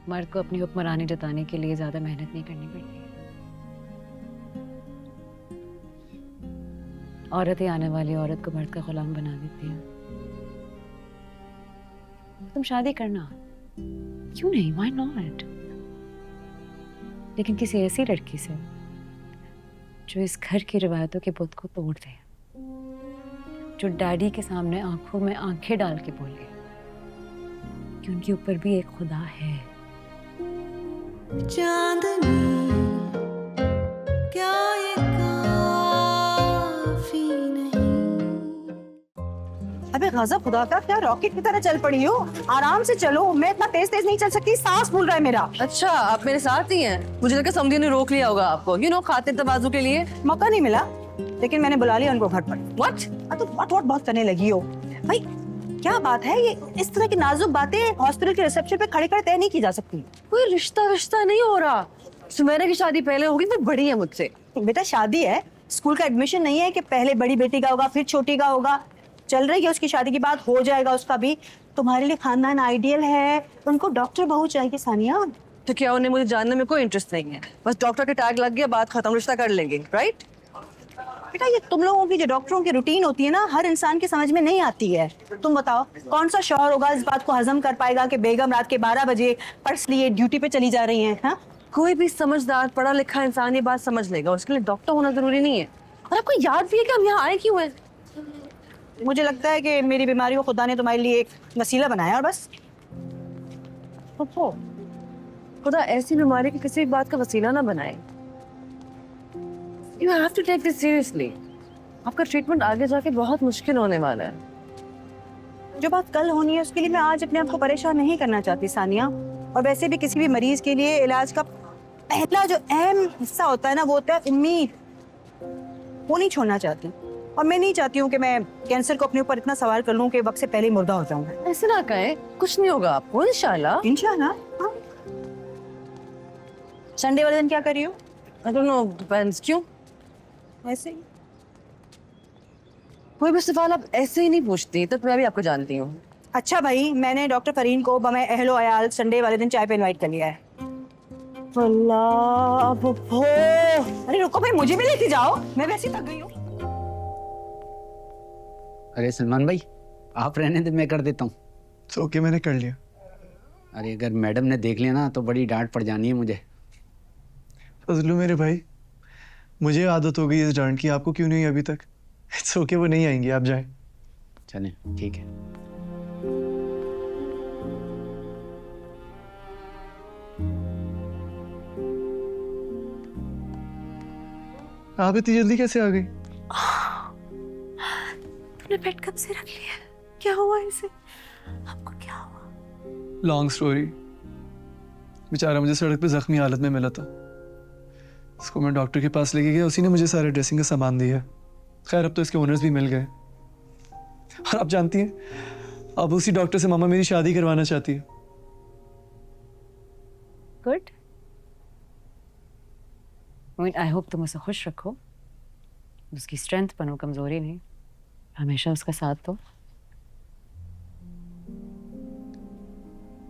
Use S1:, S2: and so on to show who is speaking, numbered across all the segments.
S1: मर्द को अपनी हुक्मरानी जताने के लिए ज्यादा मेहनत नहीं करनी पड़ती। औरतें आने वाली औरत को मर्द का गुलाम बना देती है। तुम शादी करना, क्यों नहीं, व्हाई नॉट? लेकिन किसी ऐसी लड़की से जो इस घर की रिवायतों के बुत को तोड़ दे, जो डैडी के सामने आंखों में आंखें डाल के बोले कि उनके ऊपर भी एक खुदा है।
S2: चांदनी क्या ये काफी नहीं?
S3: अबे गजब, खुदा का क्या रॉकेट की तरह चल पड़ी हो। आराम से चलो, मैं इतना तेज तेज नहीं चल सकती, सांस फूल रहा है मेरा।
S4: अच्छा, आप मेरे साथ ही हैं? मुझे लगा समझी ने रोक लिया होगा आपको, खाते तवाज़ु के लिए।
S3: मौका नहीं मिला, लेकिन मैंने बुला लिया उनको घर पर।
S4: व्हाट?
S3: तो व्हाट बहुत करने लगी हो भाई। क्या बात है ये, इस तरह की नाजुक बातें हॉस्पिटल के रिसेप्शन पे खड़े खड़े तय नहीं की जा सकती।
S4: कोई रिश्ता नहीं हो रहा। सुमेरा की शादी पहले होगी, वो बड़ी है मुझसे।
S3: बेटा शादी है, स्कूल का एडमिशन नहीं है कि पहले बड़ी बेटी का होगा फिर छोटी का होगा। चल रही है उसकी शादी के बाद हो जाएगा उसका भी। तुम्हारे लिए खानदान आइडियल है, उनको डॉक्टर बहू चाहिए सानिया।
S4: तो क्या उन्हें मुझे जानने में कोई इंटरेस्ट नहीं है? बस डॉक्टर के टैग लग गया, बात खत्म, रिश्ता कर लेंगे, राइट?
S3: बेटा ये तुम लोगों की जो डॉक्टरों की रूटीन होती है ना, हर इंसान की समझ में नहीं आती है। तुम बताओ कौन सा शौहर होगा इस बात को हजम कर पाएगा कि बेगम रात के 12 बजे पर्स लिए ड्यूटी पे चली जा रही हैं? हाँ,
S4: कोई भी समझदार पढ़ा लिखा इंसान ये बात समझ लेगा, उसके लिए डॉक्टर होना जरूरी नहीं है। और आपको याद भी है कि हम यहाँ आए क्यों हैं?
S3: मुझे लगता है कि मेरी बीमारी को खुदा ने तुम्हारे लिए एक वसीला बनाया और बस।
S4: खुदा ऐसी बीमारी की किसी बात का वसीला ना बनाए। You have to take this seriously. आपका ट्रीटमेंट आगे जाके बहुत मुश्किल होने वाला है।
S3: जो बात कल होनी है उसके लिए मैं आज अपने आप को परेशान नहीं करना चाहती सानिया। और वैसे भी किसी भी मरीज के लिए इलाज का पहला जो अहम हिस्सा होता है ना, वो होता है उम्मीद। वो नहीं छोड़ना चाहती, और मैं नहीं चाहती हूँ कि मैं कैंसर को अपने ऊपर इतना सवार कर लूँ कि वक्त से पहले ही मुर्दा हो जाऊँ।
S4: ऐसे ना कहें, कुछ नहीं होगा आपको, इंशाल्लाह।
S3: इंशाल्लाह। हाँ। संडे वाले दिन क्या कर रही हो?
S4: I don't know, depends। क्यों?
S3: ऐसे ही।
S4: कोई भी सवाल आप ऐसे ही नहीं पूछती, तो मैं भी आपको जानती हूँ।
S3: अच्छा भाई, मैंने डॉक्टर फरीन को बमे अहलो अयाल संडे वाले दिन चाय पे इनवाइट कर लिया है।
S4: अल्लाह,
S3: अरे रुको भाई, मुझे भी लेके जाओ, मैं वैसे थक गई हूँ।
S5: अरे सलमान भाई, आप रहने दे, मैं कर देता हूँ।
S6: ओके, मैंने कर लिया।
S5: अरे अगर मैडम ने देख लिया ना तो बड़ी डांट पड़ जानी है मुझे।
S6: फजलू मेरे भाई, मुझे आदत हो गई इस डांट की, आपको क्यों नहीं अभी तक? इट्स ओके, वो नहीं आएंगी, आप जाएं।
S5: चलें, ठीक है।
S6: आप इतनी जल्दी कैसे आ गई?
S3: तुमने बेड कब से रख लिया? क्या हुआ इसे? आपको क्या हुआ?
S6: Long story. बेचारा मुझे सड़क पे जख्मी हालत में मिला था, उसको मैं डॉक्टर के पास लेके गया, उसी ने मुझे सारे ड्रेसिंग का सामान दिया। खैर अब तो इसके ओनर्स भी मिल गए, और आप जानती हैं अब उसी डॉक्टर से मामा मेरी शादी करवाना चाहती है।
S1: गुड। आई होप तुम उसे खुश रखो, उसकी स्ट्रेंथ बनो, कमजोरी नहीं। हमेशा उसका साथ दो।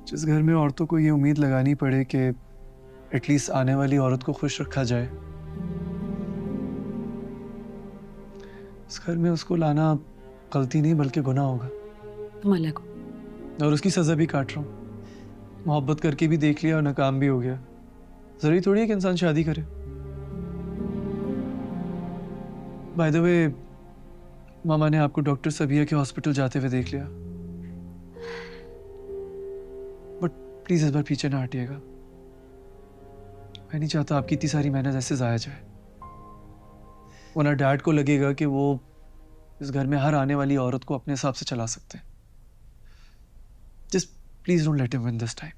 S6: जिस घर में औरतों को ये उम्मीद लगानी पड़े कि एटलीस्ट आने वाली औरत को खुश रखा जाए, उस घर में उसको लाना गलती नहीं बल्कि गुनाह होगा।
S1: तुम अल्लाह को।
S6: और उसकी सजा भी काट रहा हूँ। मोहब्बत करके भी देख लिया और नाकाम भी हो गया। जरूरी थोड़ी है कि इंसान शादी करे। बाय द वे, मामा ने आपको डॉक्टर सबिया के हॉस्पिटल जाते हुए देख लिया, बट प्लीज इस बार पीछे ना हटिएगा। मैं नहीं चाहता आपकी इतनी सारी मेहनत ऐसे जाया जाए, वरना डैड को लगेगा कि वो इस घर में हर आने वाली औरत को अपने हिसाब से चला सकते हैं। Just please don't let him win this time.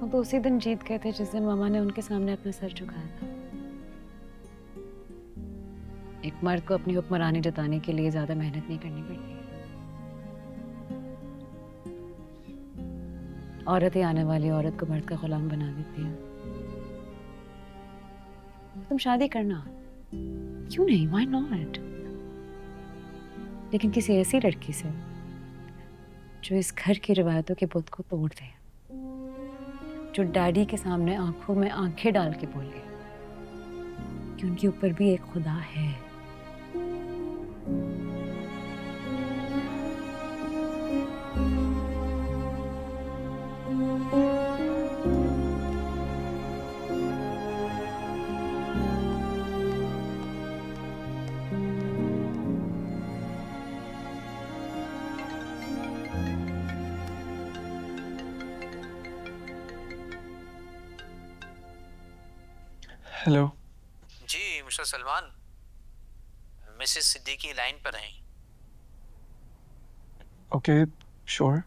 S1: वो तो उसी दिन जीत गए थे जिस दिन मामा ने उनके सामने अपना सर झुकाया था। एक मर्द को अपनी हुक्मरानी जताने के लिए ज्यादा मेहनत नहीं करनी पड़ती। औरतें आने वाली औरत को मर्द का गुलाम बना देती है। तुम शादी करना, क्यों नहीं, व्हाई नॉट? लेकिन किसी ऐसी लड़की से जो इस घर की रिवायतों के बुत को तोड़ दे, जो डैडी के सामने आंखों में आंखें डाल के बोले कि उनके ऊपर भी एक खुदा है।
S6: हेलो।
S2: जी Mr Salman, Mrs Siddiqui line पर हैं।
S6: Okay, sure.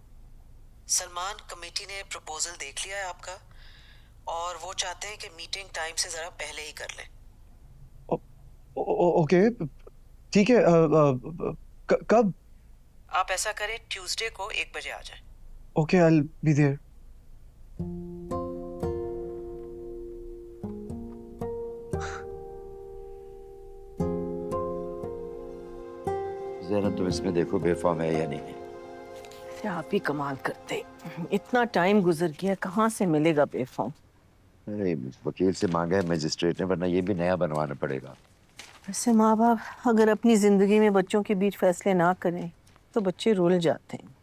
S2: सलमान, कमेटी ने प्रपोजल देख लिया है आपका और वो चाहते हैं कि मीटिंग टाइम से जरा पहले ही कर लें।
S6: ओके, ठीक है। कब?
S2: आप ऐसा करें, ट्यूसडे को 1 बजे आ जाएं।
S6: Okay, I will be there.
S7: जरा तुम इसमें देखो बेफाम है या नहीं।
S4: आप ही कमाल करते, इतना टाइम गुजर गया, कहाँ से मिलेगा बेफॉर्म।
S7: अरे वकील से मांगा है मजिस्ट्रेट ने, वरना ये भी नया बनवाना पड़ेगा।
S4: वैसे माँ बाप अगर अपनी जिंदगी में बच्चों के बीच फैसले ना करें तो बच्चे रुल जाते हैं।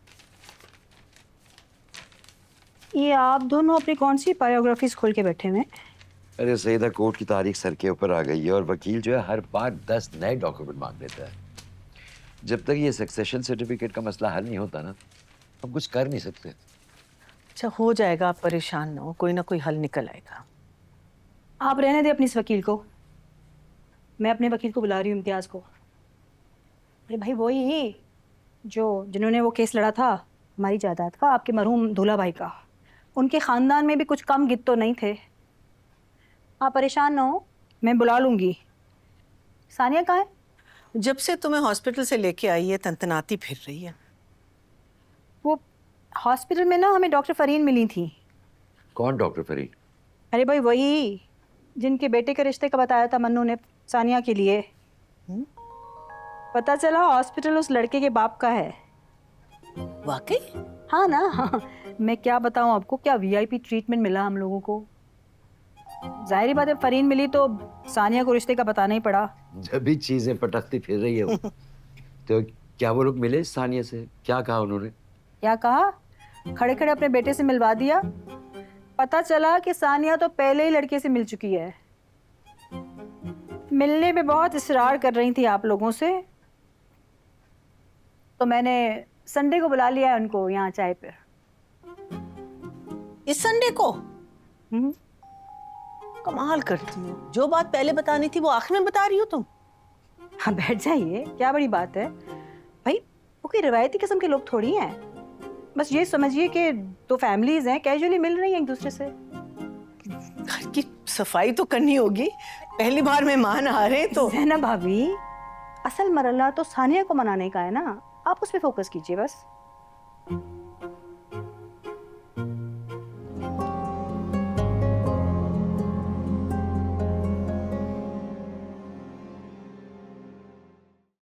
S3: ये आप दोनों अपनी कौन सी बायोग्राफीज खोल के बैठे हुए हैं?
S7: अरे सईदा, कोर्ट की तारीख सर के ऊपर आ गई है और वकील जो है हर बार 10 नए डॉक्यूमेंट मांग लेता है। जब तक ये सक्सेशन सर्टिफिकेट का मसला हल नहीं होता ना, हम कुछ कर नहीं सकते।
S4: अच्छा, हो जाएगा, आप परेशान ना हो, कोई ना कोई हल निकल आएगा।
S3: आप रहने दें अपनी इस वकील को, मैं अपने वकील को बुला रही हूँ, इम्तियाज़ को। अरे भाई वही जिन्होंने वो केस लड़ा था हमारी जायदाद का, आपके मरहूम दूल्हा भाई का। उनके ख़ानदान में भी कुछ कम गित तो नहीं थे। आप परेशान ना हो, मैं बुला लूँगी। सानिया कहाँ है?
S4: जब से तुम्हें हॉस्पिटल से लेके आई है तनतनाती फिर रही है।
S3: वो हॉस्पिटल में ना हमें डॉक्टर फरीन मिली थी।
S7: कौन डॉक्टर फरीद?
S3: अरे भाई वही जिनके बेटे के रिश्ते का बताया था मन्नू ने सानिया के लिए। पता चला हॉस्पिटल उस लड़के के बाप का है।
S4: वाकई?
S3: हाँ ना, हाँ। मैं क्या बताऊँ आपको, क्या वीआईपी ट्रीटमेंट मिला हम लोगों को। जाहिर बात है, फरीन मिली तो सानिया को रिश्ते का बताना ही पड़ा।
S7: जब भी चीजें पटकती फिर रही है वो। तो क्या वो लोग मिले सानिया से? क्या कहा उन्होंने?
S3: क्या कहा? खड़े खड़े अपने बेटे से मिलवा दिया। पता चला कि सानिया तो पहले ही लड़के से मिल चुकी है। मिलने पे बहुत इसरार कर रही थी आप लोगों से, तो मैंने संडे को बुला लिया है उनको यहाँ चाय पे।
S4: इस संडे को? कमाल करती हो, जो बात पहले बतानी थी वो आखिर में बता रही हो तुम।
S3: हाँ बैठ जाइए, क्या बड़ी बात है भाई, वो कोई रिवायती किस्म के लोग थोड़ी हैं। बस ये समझिए कि दो फैमिलीज हैं, कैजुअली मिल रही हैं एक दूसरे से।
S4: घर की सफाई तो करनी होगी, पहली बार मेहमान आ रहे हैं तो।
S3: जैनब भाभी, असल मरला तो सानिया को मनाने का है ना, आप उस पर फोकस कीजिए बस।